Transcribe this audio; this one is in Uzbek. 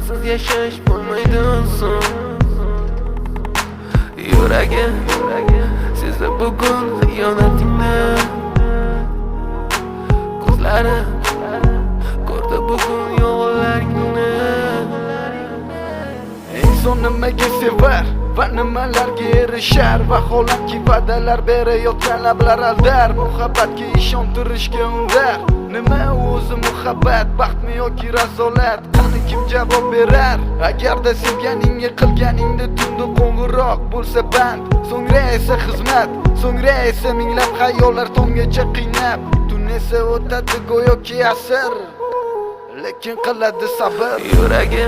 sensiz yashash bo'lmaydi inson. Yuragi sezdi bugun xiyonatingni, ko'zlari ko'rdi bugun yolg'onlaringni. Inson nimaga sevar va nimalarga erishar? Vaholanki va'dalar berayotgan lablar aldar, muhabbatga ishontirishga undar. Nima o'zi muhabbat, baxtmi yoki razolat? Qani kim javob berar? Agarda sevganingga qilganingda tunda qo'ng'iroq bo'lsa band, so'ngra esa xizmat, so'ngra esa minglab xayollar tonggacha qiynab, tun esa o'tadi go'yoki asr, lekin qiladi sabr. Yuragi